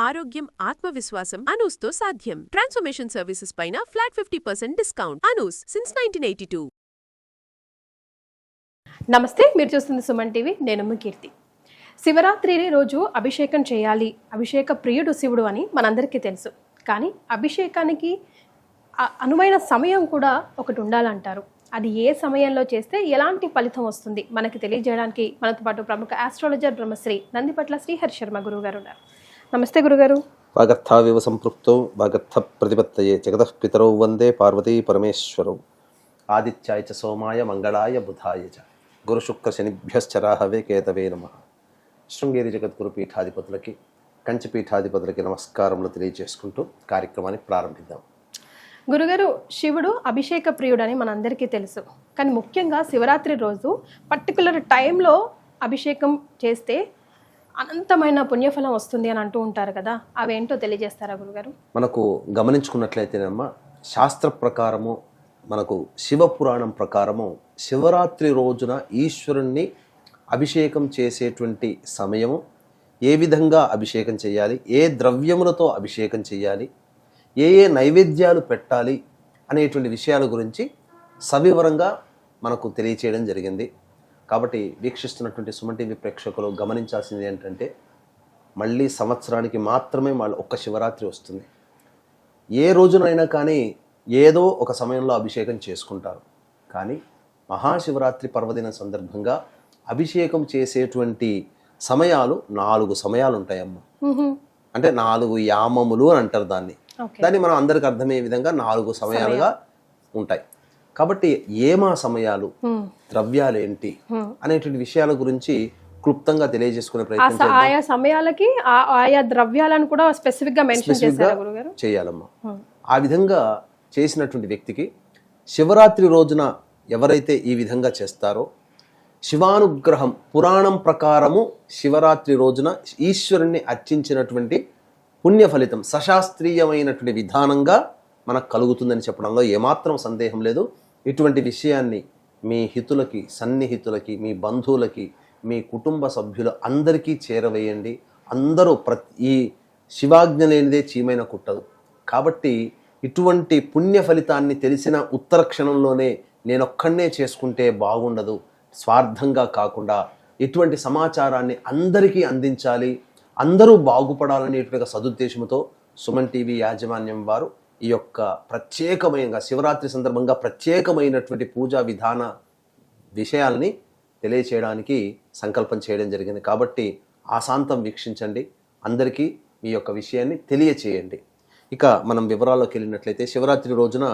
ఆరోగ్యం, ఆత్మవిశ్వాసం అనూస్తో సాధ్యం. ట్రాన్స్ఫర్మేషన్ సర్వీసెస్ పైన ఫ్లాట్ 50% డిస్కౌంట్. అనూస్ సిన్స్ 1982. నమస్తే, మీరు చూస్తుంది సుమన్ టీవీ. నేను కీర్తి. శివరాత్రి రోజు అభిషేకం చేయాలి, అభిషేక ప్రియుడు శివుడు అని మనందరికీ తెలుసు. కానీ అభిషేకానికి అనువైన సమయం కూడా ఒకటి ఉండాలంటారు. అది ఏ సమయంలో చేస్తే ఎలాంటి ఫలితం వస్తుంది మనకి తెలియజేయడానికి మనతో పాటు ప్రముఖ ఆస్ట్రాలజర్ బ్రహ్మశ్రీ నందిపట్ల శ్రీహరి శర్మ గురుగారు ఉన్నారు. నమస్తే గురుగారు. వాగర్థావివ సంపృక్తో వాగర్థ ప్రతిపత్తయే జగతః పితరౌ వందే పార్వతీ పరమేశ్వరౌ. ఆదిత్యాయ చ సోమాయ మంగళాయ బుధాయ చ గురు శుక్ర శనిభ్యశ్చరాహవే కేతవే నమః. శృంగేరి జగద్గురు పీఠాధిపతులకి, కంచి పీఠాధిపతులకి నమస్కారములు తెలియజేసుకుంటూ కార్యక్రమాన్ని ప్రారంభిద్దాం. గురుగారు, శివుడు అభిషేక ప్రియుడని మనందరికీ తెలుసు. కానీ ముఖ్యంగా శివరాత్రి రోజు పర్టికులర్ టైంలో అభిషేకం చేస్తే అనంతమైన పుణ్యఫలం వస్తుంది అని అంటూ ఉంటారు కదా, అవేంటో తెలియజేస్తారా గురుగారు? మనకు గమనించుకున్నట్లయితేనమ్మా, శాస్త్ర ప్రకారము, మనకు శివపురాణం ప్రకారము శివరాత్రి రోజున ఈశ్వరుణ్ణి అభిషేకం చేసేటువంటి సమయము, ఏ విధంగా అభిషేకం చేయాలి, ఏ ద్రవ్యములతో అభిషేకం చేయాలి, ఏ ఏ నైవేద్యాలు పెట్టాలి అనేటువంటి విషయాల గురించి సవివరంగా మనకు తెలియచేయడం జరిగింది. కాబట్టి వీక్షిస్తున్నటువంటి సుమన్ టీవీ ప్రేక్షకులు గమనించాల్సింది ఏంటంటే, మళ్ళీ సంవత్సరానికి మాత్రమే ఒక్క శివరాత్రి వస్తుంది. ఏ రోజునైనా కానీ ఏదో ఒక సమయంలో అభిషేకం చేసుకుంటారు. కానీ మహాశివరాత్రి పర్వదిన సందర్భంగా అభిషేకం చేసేటువంటి సమయాలు 4 సమయాలు ఉంటాయమ్మా. అంటే 4 యామములు అని అంటారు దాన్ని. మనం అందరికి అర్థమయ్యే విధంగా 4 సమయాలుగా ఉంటాయి. కాబట్టి ఏమా సమయాలు, ద్రవ్యాలు ఏంటి అనేటువంటి విషయాల గురించి క్లుప్తంగా తెలియజేసుకునే ప్రయత్నం ఆయా సమయాలకి ఆయా ద్రవ్యాలను కూడా స్పెసిఫిక్ గా మెన్షన్ చేయాలమ్మా. ఆ విధంగా చేసినటువంటి వ్యక్తికి శివరాత్రి రోజున ఎవరైతే ఈ విధంగా చేస్తారో, శివానుగ్రహం పురాణం ప్రకారము శివరాత్రి రోజున ఈశ్వరుణ్ణి అర్చించినటువంటి పుణ్య ఫలితం సశాస్త్రీయమైనటువంటి విధానంగా మనకు కలుగుతుందని చెప్పడంలో ఏమాత్రం సందేహం లేదు. ఇటువంటి విషయాన్ని మీ హితులకి, సన్నిహితులకి, మీ బంధువులకి, మీ కుటుంబ సభ్యులు అందరికీ చేరవేయండి. అందరూ ఈ శివాజ్ఞ లేనిదే చీమైన కుట్టదు. కాబట్టి ఇటువంటి పుణ్య ఫలితాన్ని తెలిసిన ఉత్తర క్షణంలోనే నేనొక్కడనే చేసుకుంటే బాగుండదు, స్వార్థంగా కాకుండా ఇటువంటి సమాచారాన్ని అందరికీ అందించాలి, అందరూ బాగుపడాలనేటువంటి సదుద్దేశంతో సుమన్ టీవీ యాజమాన్యం వారు ఈ యొక్క ప్రత్యేకమైన శివరాత్రి సందర్భంగా ప్రత్యేకమైనటువంటి పూజా విధాన విషయాలని తెలియచేయడానికి సంకల్పం చేయడం జరిగింది. కాబట్టి ఆశాంతం వీక్షించండి, అందరికీ మీ యొక్క విషయాన్ని తెలియచేయండి. ఇక మనం వివరాల్లోకి వెళ్ళినట్లయితే, శివరాత్రి రోజున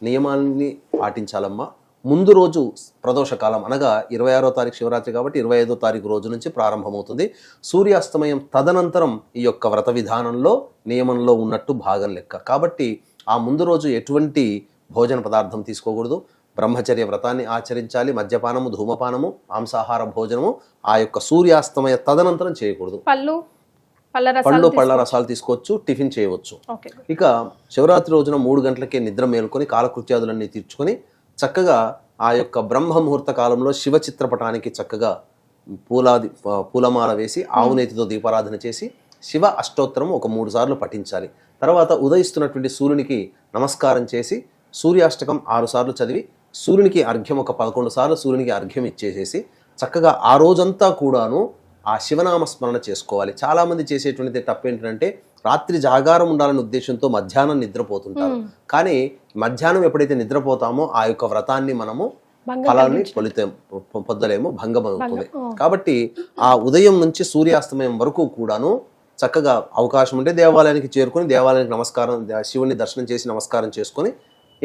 నియమాన్ని పాటించాలమ్మా. ముందు రోజు ప్రదోషకాలం అనగా 26వ తారీఖు శివరాత్రి కాబట్టి 25వ తారీఖు రోజు నుంచి ప్రారంభమవుతుంది. సూర్యాస్తమయం తదనంతరం ఈ యొక్క వ్రత విధానంలో నియమంలో ఉన్నట్టు భాగం లెక్క. కాబట్టి ఆ ముందు రోజు ఎటువంటి భోజన పదార్థం తీసుకోకూడదు. బ్రహ్మచర్య వ్రతాన్ని ఆచరించాలి. మద్యపానము, ధూమపానము, మాంసాహార భోజనము ఆ యొక్క సూర్యాస్తమయ తదనంతరం చేయకూడదు. పళ్ళ రసాలు తీసుకోవచ్చు, టిఫిన్ చేయవచ్చు. ఇక శివరాత్రి రోజున 3 గంటలకే నిద్ర మేలుకొని కాలకృత్యాదులన్నీ తీర్చుకొని చక్కగా ఆ యొక్క బ్రహ్మ ముహూర్త కాలంలో శివ చిత్రపటానికి చక్కగా పూలమాల వేసి ఆవునేతితో దీపారాధన చేసి శివ అష్టోత్తరం ఒక 3 సార్లు పఠించాలి. తర్వాత ఉదయిస్తున్నటువంటి సూర్యునికి నమస్కారం చేసి సూర్యాష్టకం 6 సార్లు చదివి సూర్యునికి అర్ఘ్యం ఒక 11 సార్లు సూర్యునికి అర్ఘ్యం ఇచ్చేసేసి చక్కగా ఆ రోజంతా కూడాను ఆ శివనామ స్మరణ చేసుకోవాలి. చాలామంది చేసేటువంటిది తప్పేంటంటే, రాత్రి జాగారం ఉండాలనే ఉద్దేశంతో మధ్యాహ్నం నిద్రపోతుంటారు. కానీ మధ్యాహ్నం ఎప్పుడైతే నిద్రపోతామో ఆ యొక్క వ్రతాన్ని మనము ఫలాన్ని పొందలేము, భంగమవుతుంది. కాబట్టి ఆ ఉదయం నుంచి సూర్యాస్తమయం వరకు కూడాను చక్కగా అవకాశం ఉంటే దేవాలయానికి చేరుకొని దేవాలయానికి నమస్కారం, శివుని దర్శనం చేసి నమస్కారం చేసుకొని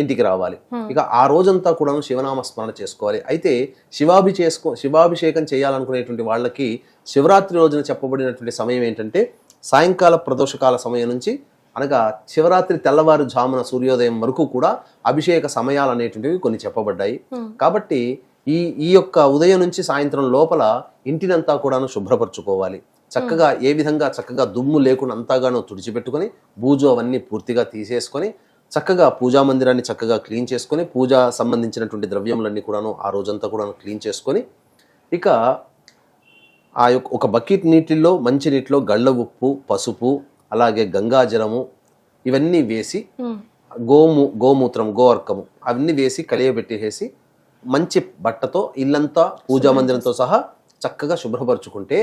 ఇంటికి రావాలి. ఇక ఆ రోజంతా కూడా శివనామ స్మరణ చేసుకోవాలి. అయితే శివాభిషేకం చేయాలనుకునేటువంటి వాళ్ళకి శివరాత్రి రోజున చెప్పబడినటువంటి సమయం ఏంటంటే, సాయంకాల ప్రదోషకాల సమయం నుంచి అనగా శివరాత్రి తెల్లవారుజామున సూర్యోదయం వరకు కూడా అభిషేక సమయాలు అనేటువంటివి కొన్ని చెప్పబడ్డాయి. కాబట్టి ఈ యొక్క ఉదయం నుంచి సాయంత్రం లోపల ఇంటినంతా కూడాను శుభ్రపరచుకోవాలి. చక్కగా ఏ విధంగా చక్కగా దుమ్ము లేకుండా అంతాగానో తుడిచిపెట్టుకొని బూజు అవన్నీ పూర్తిగా తీసేసుకొని చక్కగా పూజా మందిరాన్ని చక్కగా క్లీన్ చేసుకొని పూజా సంబంధించినటువంటి ద్రవ్యములన్నీ కూడాను ఆ రోజంతా కూడాను క్లీన్ చేసుకొని ఇక ఆ యొక్క ఒక బకెట్ నీటిలో మంచి నీటిలో గళ్ళ ఉప్పు, పసుపు, అలాగే గంగాజలము ఇవన్నీ వేసి గోమూత్రం గోవర్కము అవన్నీ వేసి కలియబెట్టేసి మంచి బట్టతో ఇల్లంతా పూజా మందిరంతో సహా చక్కగా శుభ్రపరచుకుంటే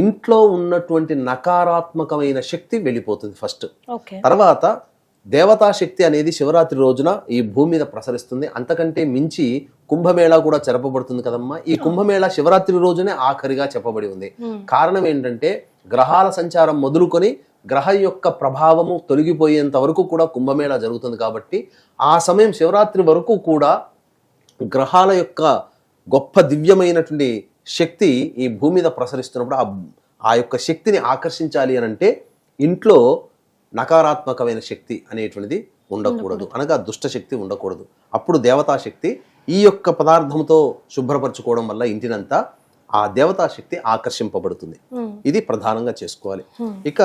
ఇంట్లో ఉన్నటువంటి నకారాత్మకమైన శక్తి వెళ్ళిపోతుంది ఫస్ట్. తర్వాత దేవతా శక్తి అనేది శివరాత్రి రోజున ఈ భూమి మీద ప్రసరిస్తుంది. అంతకంటే మించి కుంభమేళా కూడా జరపబడుతుంది కదమ్మా. ఈ కుంభమేళా శివరాత్రి రోజునే ఆఖరిగా చెప్పబడి ఉంది. కారణం ఏంటంటే గ్రహాల సంచారం మొదలుకొని గ్రహ యొక్క ప్రభావము తొలగిపోయేంత వరకు కూడా కుంభమేళా జరుగుతుంది. కాబట్టి ఆ సమయం శివరాత్రి వరకు కూడా గ్రహాల యొక్క గొప్ప దివ్యమైనటువంటి శక్తి ఈ భూమి మీద ప్రసరిస్తున్నప్పుడు ఆ యొక్క శక్తిని ఆకర్షించాలి అని అంటే ఇంట్లో నకారాత్మకమైన శక్తి అనేటువంటిది ఉండకూడదు, అనగా దుష్ట శక్తి ఉండకూడదు. అప్పుడు దేవతా శక్తి ఈ యొక్క పదార్థంతో శుభ్రపరచుకోవడం వల్ల ఇంటినంతా ఆ దేవతా శక్తి ఆకర్షింపబడుతుంది. ఇది ప్రధానంగా చేసుకోవాలి. ఇక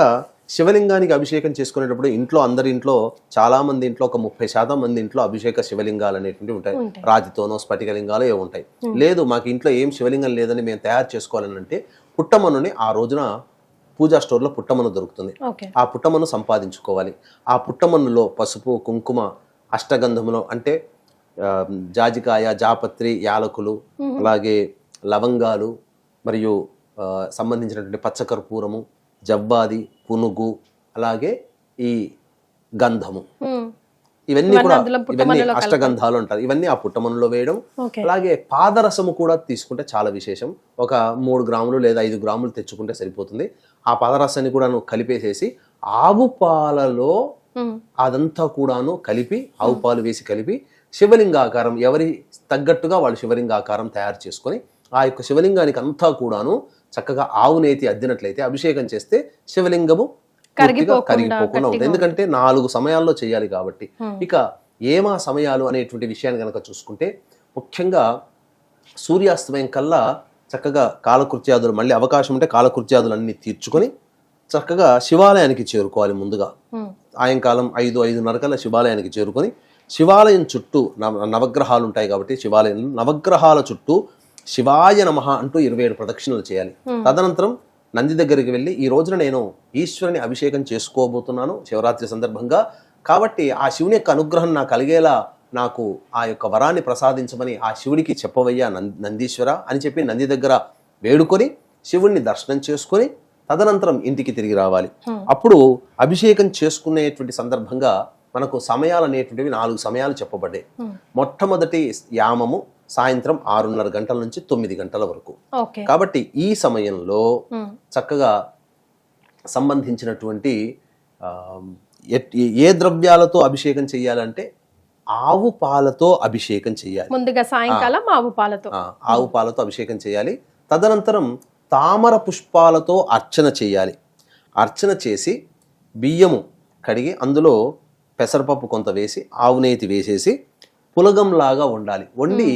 శివలింగానికి అభిషేకం చేసుకునేటప్పుడు ఇంట్లో అందరి ఇంట్లో చాలా మంది ఇంట్లో ఒక 30% మంది ఇంట్లో అభిషేక శివలింగాలు అనేటువంటివి ఉంటాయి. రాతితోనో స్ఫటికలింగాలు ఏవో ఉంటాయి. లేదు మాకు ఇంట్లో ఏం శివలింగం లేదని మేము తయారు చేసుకోవాలని అంటే పుట్టమన్నుని ఆ రోజున పూజా స్టోర్లో పుట్టమన్ను దొరుకుతుంది. ఆ పుట్టమన్ను సంపాదించుకోవాలి. ఆ పుట్టమన్నులో పసుపు కుంకుమ అష్టగంధములో అంటే జాజికాయ జాపత్రి యాలకులు అలాగే లవంగాలు మరియు సంబంధించినటువంటి పచ్చకర్పూరము జవ్వాది పునుగు అలాగే ఈ గంధము ఇవన్నీ కూడా ఇవన్నీ అష్టగంధాలు అంటారు. ఇవన్నీ ఆ పుట్టమన్నులో వేయడం. అలాగే పాదరసము కూడా తీసుకుంటే చాలా విశేషం. ఒక 3 గ్రాములు లేదా 5 గ్రాములు తెచ్చుకుంటే సరిపోతుంది. ఆ పాదరసాన్ని కూడా కలిపేసేసి ఆవు పాలలో అదంతా కూడాను కలిపి ఆవు పాలు వేసి కలిపి శివలింగాకారం ఎవరి తగ్గట్టుగా వాళ్ళు శివలింగాకారం తయారు చేసుకొని ఆ యొక్క శివలింగానికి అంతా కూడాను చక్కగా ఆవు నేతి అద్దినట్లయితే అభిషేకం చేస్తే శివలింగము కరిగిపోకుండా ఉంటుంది. ఎందుకంటే 4 సమయాల్లో చేయాలి కాబట్టి. ఇక ఏమా సమయాలు అనేటువంటి విషయాన్ని కనుక చూసుకుంటే ముఖ్యంగా సూర్యాస్తమయం కల్లా చక్కగా కాలకృత్యాదులు మళ్ళీ అవకాశం ఉంటే కాలకృత్యాదులు అన్ని తీర్చుకొని చక్కగా శివాలయానికి చేరుకోవాలి. ముందుగా సాయంకాలం 5-5:30 కల్లా శివాలయానికి చేరుకొని శివాలయం చుట్టూ నవగ్రహాలు ఉంటాయి కాబట్టి శివాలయం నవగ్రహాల చుట్టూ శివాయ నమః అంటూ 27 ప్రదక్షిణలు చేయాలి. తదనంతరం నంది దగ్గరికి వెళ్ళి ఈ రోజున నేను ఈశ్వరుని అభిషేకం చేసుకోబోతున్నాను శివరాత్రి సందర్భంగా, కాబట్టి ఆ శివుని యొక్క అనుగ్రహం నాకు కలిగేలా నాకు ఆ యొక్క వరాన్ని ప్రసాదించమని ఆ శివుడికి చెప్పవయ్యా నందీశ్వర అని చెప్పి నంది దగ్గర వేడుకొని శివుణ్ణి దర్శనం చేసుకొని తదనంతరం ఇంటికి తిరిగి రావాలి. అప్పుడు అభిషేకం చేసుకునేటువంటి సందర్భంగా మనకు సమయాలు అనేటువంటివి 4 సమయాలు చెప్పబడ్డాయి. మొట్టమొదటి యామము సాయంత్రం 6:30 గంటల నుంచి 9 గంటల వరకు. కాబట్టి ఈ సమయంలో చక్కగా సంబంధించినటువంటి ఏ ద్రవ్యాలతో అభిషేకం చేయాలంటే ఆవు పాలతో అభిషేకం చేయాలి. ముందుగా సాయంకాలం ఆవు పాలతో అభిషేకం చేయాలి. తదనంతరం తామర పుష్పాలతో అర్చన చేయాలి. అర్చన చేసి బియ్యము కడిగి అందులో పెసరపప్పు కొంత వేసి ఆవు నేతి వేసేసి పులగంలాగా వండాలి. వండి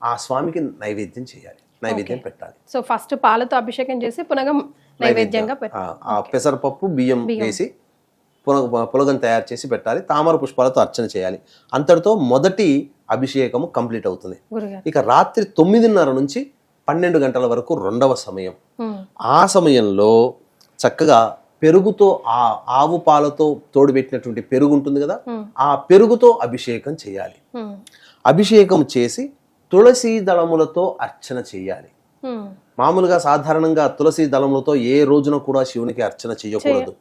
ఆ స్వామికి నైవేద్యం చేయాలి, నైవేద్యం పెట్టాలి. సో ఫస్ట్ పాలతో అభిషేకం చేసి పునగం నైవేద్యంగా పెట్టాలి. ఆ పెసరపప్పు బియ్యం వేసి పులగం తయారు చేసి పెట్టాలి. తామర పుష్పాలతో అర్చన చేయాలి. అంతటితో మొదటి అభిషేకము కంప్లీట్ అవుతుంది. ఇక రాత్రి 9:30 నుంచి 12 గంటల వరకు 2వ సమయం. ఆ సమయంలో చక్కగా పెరుగుతో ఆ ఆవు పాలతో తోడుపెట్టినటువంటి పెరుగు ఉంటుంది కదా, ఆ పెరుగుతో అభిషేకం చేయాలి. అభిషేకం చేసి తులసి దళములతో అర్చన చేయాలి. మామూలుగా సాధారణంగా తులసి దళములతో ఏ రోజున కూడా శివునికి అర్చన చేయకూడదు,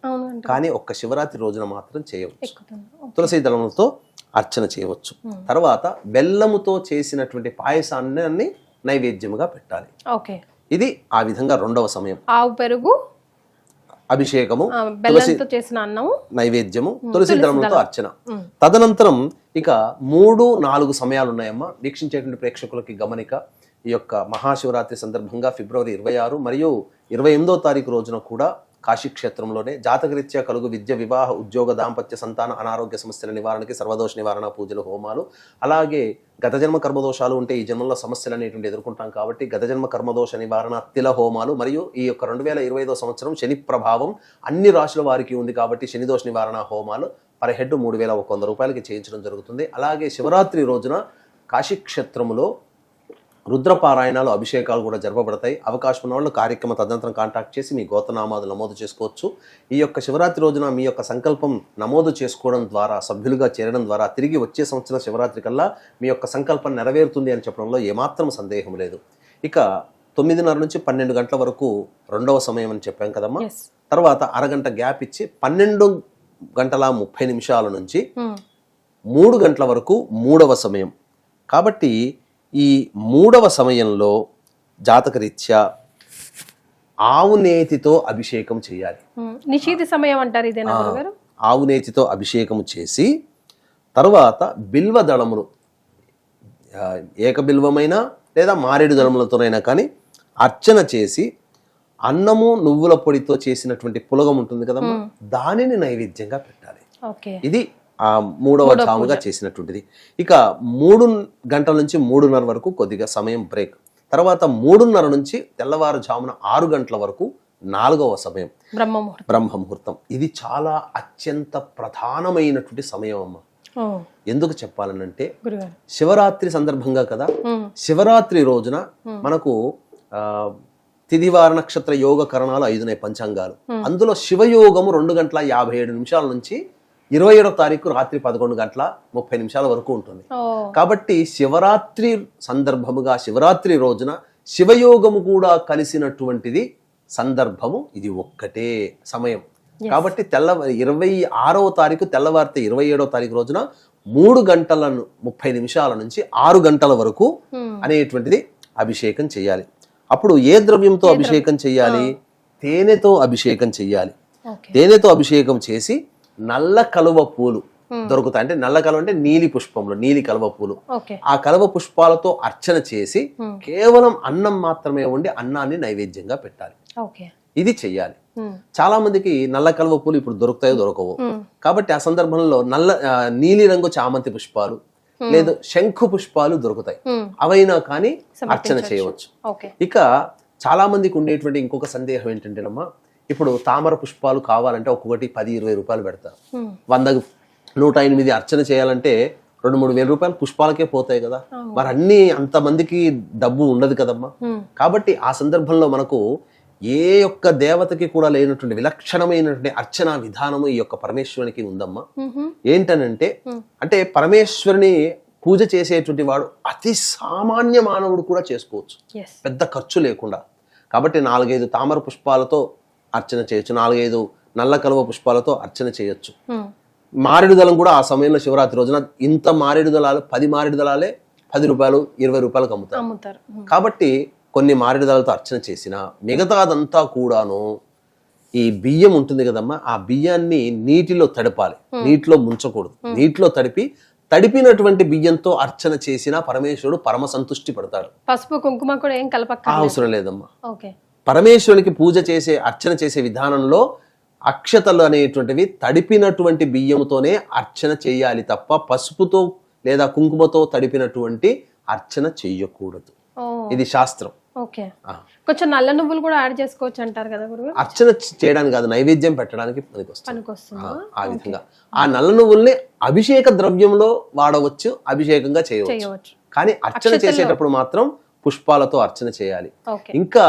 కానీ ఒక్క శివరాత్రి రోజున మాత్రం చేయవచ్చు. తులసి దళములతో అర్చన చేయవచ్చు. తర్వాత బెల్లముతో చేసినటువంటి పాయసాన్ని నైవేద్యముగా పెట్టాలి. ఇది ఆ విధంగా 2వ సమయం. ఆవు పెరుగు అభిషేకము బెల్లంతో చేసిన అన్నము నైవేద్యము తులసి దళములతో అర్చన. తదనంతరం ఇక 3-4 సమయాలు ఉన్నాయమ్మా. వీక్షించేటువంటి ప్రేక్షకులకి గమనిక, ఈ యొక్క మహాశివరాత్రి సందర్భంగా ఫిబ్రవరి 26 మరియు 28వ తారీఖు రోజున కూడా కాశీక్షేత్రంలోనే జాతకరీత్యా కలుగు విద్య వివాహ ఉద్యోగ దాంపత్య సంతాన అనారోగ్య సమస్యల నివారణకి సర్వదోష నివారణ పూజలు హోమాలు, అలాగే గత జన్మ కర్మదోషాలు ఉంటే ఈ జన్మలో సమస్యలు అనేటువంటి ఎదుర్కొంటాం కాబట్టి గత జన్మ కర్మదోష నివారణ తిల హోమాలు, మరియు ఈ యొక్క 2025వ సంవత్సరం శని ప్రభావం అన్ని రాశుల వారికి ఉంది కాబట్టి శని దోష నివారణ హోమాలు పర్ హెడ్ 3,100 రూపాయలకి చేయించడం జరుగుతుంది. అలాగే శివరాత్రి రోజున కాశీక్షేత్రములో రుద్రపారాయణాలు అభిషేకాలు కూడా జరపబడతాయి. అవకాశం ఉన్న వాళ్ళు కార్యక్రమ తదనంతరం కాంటాక్ట్ చేసి మీ గోత్రనామాలు నమోదు చేసుకోవచ్చు. ఈ యొక్క శివరాత్రి రోజున మీ యొక్క సంకల్పం నమోదు చేసుకోవడం ద్వారా, సభ్యులుగా చేరడం ద్వారా తిరిగి వచ్చే సంవత్సరం శివరాత్రి కల్లా మీ యొక్క సంకల్పం నెరవేరుతుంది అని చెప్పడంలో ఏమాత్రం సందేహం లేదు. ఇక 9:30 నుంచి 12 గంటల వరకు రెండవ సమయం అని చెప్పాం కదమ్మా. తర్వాత అరగంట గ్యాప్ ఇచ్చి 12:30 నుంచి 3 గంటల వరకు మూడవ సమయం. కాబట్టి ఈ మూడవ సమయంలో జాతకరీత్యా ఆవు నేతితో అభిషేకం చేయాలి. నిషీధి సమయం అంటారు ఇదేనా గురుగారు? ఆవు నేతితో అభిషేకం చేసి తర్వాత బిల్వ దళములు, ఏక బిల్వమైనా లేదా మారేడు దళములతోనైనా కానీ అర్చన చేసి అన్నము నువ్వుల పొడితో చేసినటువంటి పులగం ఉంటుంది కదమ్మా, దానిని నైవేద్యంగా పెట్టాలి. ఇది ఆ మూడవ జాముగా చేసినటువంటిది. ఇక 3 గంటల నుంచి 3:30 వరకు కొద్దిగా సమయం బ్రేక్. తర్వాత 3:30 నుంచి తెల్లవారుజామున 6 గంటల వరకు 4వ సమయం బ్రహ్మముహూర్తం. ఇది చాలా అత్యంత ప్రధానమైనటువంటి సమయం అమ్మ. ఎందుకు చెప్పాలనంటే శివరాత్రి సందర్భంగా కదా, శివరాత్రి రోజున మనకు తిదివార నక్షత్ర యోగ కరణాలు 5 ఉన్నాయి, పంచాంగాలు. అందులో శివయోగము 2:57 నుంచి 27వ తారీఖు రాత్రి 11:30 వరకు ఉంటుంది. కాబట్టి శివరాత్రి సందర్భముగా శివరాత్రి రోజున శివయోగము కూడా కలిసినటువంటిది సందర్భము ఇది ఒక్కటే సమయం. కాబట్టి 26వ తారీఖు తెల్లవారితే 27వ తారీఖు రోజున 3:30 నుంచి 6 గంటల వరకు అనేటువంటిది అభిషేకం చేయాలి. అప్పుడు ఏ ద్రవ్యంతో అభిషేకం చేయాలి? తేనెతో అభిషేకం చేయాలి. తేనెతో అభిషేకం చేసి నల్ల కలువ పూలు దొరుకుతాయి. అంటే నల్ల కలువ అంటే నీలి పుష్పంలో నీలి కలువ పూలు. ఆ కలువ పుష్పాలతో అర్చన చేసి కేవలం అన్నం మాత్రమే వండి అన్నాన్ని నైవేద్యంగా పెట్టాలి. ఇది చెయ్యాలి. చాలా మందికి నల్ల కలువ పూలు ఇప్పుడు దొరుకుతాయో దొరకవు. కాబట్టి ఆ సందర్భంలో నీలి రంగు చామంతి పుష్పాలు లేదు శంఖు పుష్పాలు దొరుకుతాయి, అవైనా కానీ అర్చన చేయవచ్చు. ఇక చాలా మందికి ఉండేటువంటి ఇంకొక సందేహం ఏంటంటేనమ్మా, ఇప్పుడు తామర పుష్పాలు కావాలంటే ఒక్కొక్కటి 10-20 రూపాయలు పెడతారు. 100-108 అర్చన చేయాలంటే 2-3 వేల రూపాయలు పుష్పాలకే పోతాయి కదా. మరి అన్ని అంతమందికి డబ్బు ఉండదు కదమ్మా. కాబట్టి ఆ సందర్భంలో మనకు ఏ యొక్క దేవతకి కూడా లేనటువంటి విలక్షణమైనటువంటి అర్చనా విధానము ఈ యొక్క పరమేశ్వరునికి ఉందమ్మా. ఏంటనంటే అంటే పరమేశ్వరుని పూజ చేసేటువంటి వాడు అతి సామాన్య మానవుడు కూడా చేసుకోవచ్చు, పెద్ద ఖర్చు లేకుండా. కాబట్టి 4-5 తామర పుష్పాలతో అర్చన చేయొచ్చు, 4-5 నల్ల కలువ పుష్పాలతో అర్చన చేయొచ్చు. మారేడు దళం కూడా ఆ సమయంలో శివరాత్రి రోజున ఇంత మారేడు దళాలు 10 మారేడు దళాలే 10 రూపాయలు 20 రూపాయలకు అమ్ముతారు. కాబట్టి కొన్ని మారేడు దళాలతో అర్చన చేసిన మిగతాదంతా కూడాను ఈ బియ్యం ఉంటుంది కదమ్మా, ఆ బియ్యాన్ని నీటిలో తడపాలి, నీటిలో ముంచకూడదు. నీటిలో తడిపినటువంటి బియ్యంతో అర్చన చేసిన పరమేశ్వరుడు పరమ సంతుష్టి పడతాడు. పసుపు కుంకుమ కూడా ఏం కలపక అవసరం లేదమ్మా. పరమేశ్వరునికి పూజ చేసే అర్చన చేసే విధానంలో అక్షతలు అనేటువంటివి తడిపినటువంటి బియ్యంతోనే అర్చన చేయాలి తప్ప పసుపుతో లేదా కుంకుమతో తడిపినటువంటి అర్చన చెయ్యకూడదు. ఇది శాస్త్రం. కొంచెం నల్ల నువ్వులు కూడా యాడ్ చేసుకోవచ్చు అంటారు కదా గురుగారు? అర్చన చేయడానికి కాదు, నైవేద్యం పెట్టడానికి పనికొస్తుంది. ఆ విధంగా ఆ నల్ల నువ్వుల్ని అభిషేక ద్రవ్యంలో వాడవచ్చు, అభిషేకంగా చేయవచ్చు. కానీ అర్చన చేసేటప్పుడు మాత్రం పుష్పాలతో అర్చన చేయాలి. ఇంకా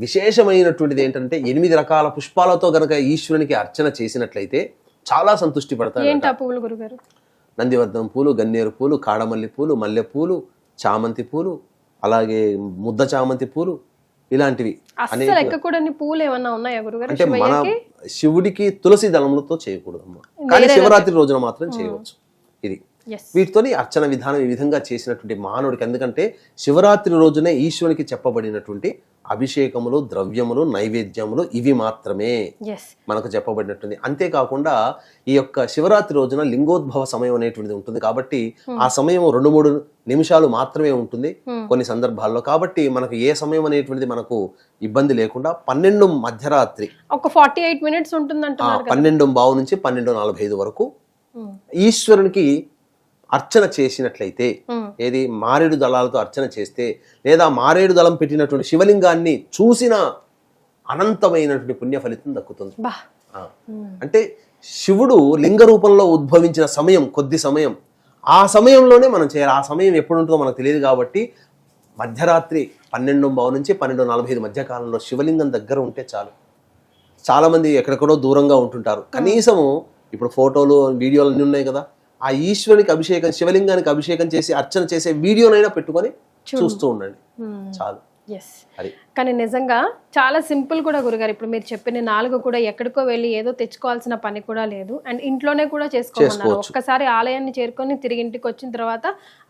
విశేషమైనటువంటిది ఏంటంటే 8 రకాల పుష్పాలతో గనక ఈశ్వరునికి అర్చన చేసినట్లయితే చాలా సంతృష్టి పడతారు. నందివర్ధనం పూలు, గన్నేరు పూలు, కాడమల్లి పూలు, మల్లె పూలు, చామంతి పూలు, అలాగే ముద్ద చామంతి పూలు, ఇలాంటివి అంటే మన శివుడికి తులసి దళములతో చేయకూడదమ్మా, కానీ శివరాత్రి రోజున మాత్రం చేయవచ్చు. ఇది వీటితోని అర్చన విధానం ఈ విధంగా చేసినటువంటి మానవుడికి, ఎందుకంటే శివరాత్రి రోజునే ఈశ్వరునికి చెప్పబడినటువంటి అభిషేకములు, ద్రవ్యములు, నైవేద్యములు ఇవి మాత్రమే మనకు చెప్పబడినట్టుంది. అంతేకాకుండా ఈ యొక్క శివరాత్రి రోజున లింగోద్భవ సమయం అనేటువంటిది ఉంటుంది. కాబట్టి ఆ సమయం 2-3 నిమిషాలు మాత్రమే ఉంటుంది కొన్ని సందర్భాల్లో. కాబట్టి మనకు ఏ సమయం అనేటువంటిది మనకు ఇబ్బంది లేకుండా 12 మధ్యరాత్రి ఒక 48 మినిట్స్ ఉంటుంది అంటున్నారు. 12:15 నుంచి 12:45 వరకు ఈశ్వరునికి అర్చన చేసినట్లయితే, ఏది మారేడు దళాలతో అర్చన చేస్తే లేదా మారేడు దళం పెట్టినటువంటి శివలింగాన్ని చూసిన అనంతమైనటువంటి పుణ్య ఫలితం దక్కుతుంది. అంటే శివుడు లింగ రూపంలో ఉద్భవించిన సమయం కొద్ది సమయం, ఆ సమయంలోనే మనం చేయాలి. ఆ సమయం ఎప్పుడు ఉంటుందో మనకు తెలియదు కాబట్టి మధ్యరాత్రి 12:15 నుంచి 12:45 మధ్య కాలంలో శివలింగం దగ్గర ఉంటే చాలు. చాలామంది ఎక్కడెక్కడో దూరంగా ఉంటుంటారు, కనీసము ఇప్పుడు ఫోటోలు వీడియోలు అన్నీ ఉన్నాయి కదా, ఆ ఈశ్వరునికి అభిషేకం, శివలింగానికి అభిషేకం చేసి అర్చన చేసే వీడియోనైనా పెట్టుకొని చూస్తూ ఉండండి చాలు. ఎస్. అది కానీ నిజంగా చాలా సింపుల్ కూడా గురుగారు. ఇప్పుడు మీరు చెప్పిన 4 కూడా ఎక్కడికో వెళ్ళి ఏదో తెచ్చుకోవాల్సిన పని కూడా లేదు, అండ్ ఇంట్లోనే కూడా చేసుకోమన్నారు. ఒక్కసారి ఆలయాన్ని చేరుకొని తిరిగి ఇంటికి వచ్చిన తర్వాత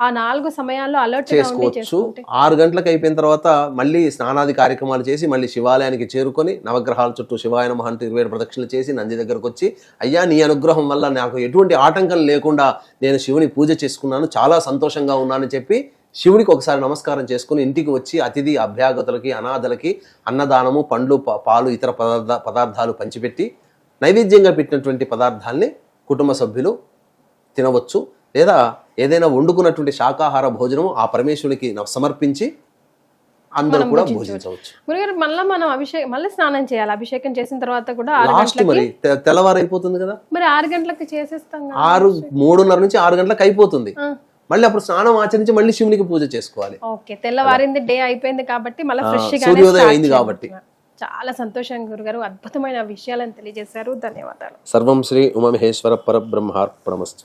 ఆ 4 సమయాల్లో అలర్ట్ గా ఉండి చేసుకోవచ్చు. 6 గంటలకు అయిపోయిన తర్వాత మళ్ళీ స్నానాది కార్యక్రమాలు చేసి మళ్ళీ శివాలయానికి చేరుకొని నవగ్రహాల చుట్టూ శివాయ నమః అంటూ 27 ప్రదక్షిణలు చేసి నంది దగ్గరకు వచ్చి, అయ్యా నీ అనుగ్రహం వల్ల నాకు ఎటువంటి ఆటంకం లేకుండా నేను శివుని పూజ చేసుకున్నాను, చాలా సంతోషంగా ఉన్నానని చెప్పి శివుడికి ఒకసారి నమస్కారం చేసుకుని ఇంటికి వచ్చి అతిథి అభ్యాగతులకి అనాథలకి అన్నదానము, పండ్లు, పాలు, ఇతర పదార్థాలు పంచిపెట్టి నైవేద్యంగా పెట్టినటువంటి పదార్థాలని కుటుంబ సభ్యులు తినవచ్చు. లేదా ఏదైనా వండుకున్నటువంటి శాకాహార భోజనం ఆ పరమేశ్వరునికి సమర్పించి అందరూ కూడా భోజించవచ్చు. గురుగారు మనం మళ్ళీ స్నానం చేయాలి. అభిషేకం చేసిన తర్వాత కూడా 6 లాస్ట్ మరి తెల్లవారు అయిపోతుంది కదా, మరి 6 గంటలకు చేసేస్తాం. 3:30 నుంచి 6 గంటలకు అయిపోతుంది. మళ్ళీ అప్పుడు స్నానం ఆచరించి మళ్ళీ శివునికి పూజ చేసుకోవాలి. ఓకే, తెల్లవారింది, డే అయిపోయింది కాబట్టి మళ్ళీ ఫ్రెష్ గా సూర్యోదయం అయింది కాబట్టి. చాలా సంతోషం గురుగారు, అద్భుతమైన విషయాలను తెలియజేశారు. ధన్యవాదాలు. సర్వం శ్రీ ఉమామహేశ్వర పరబ్రహ్మార్పణమస్తు.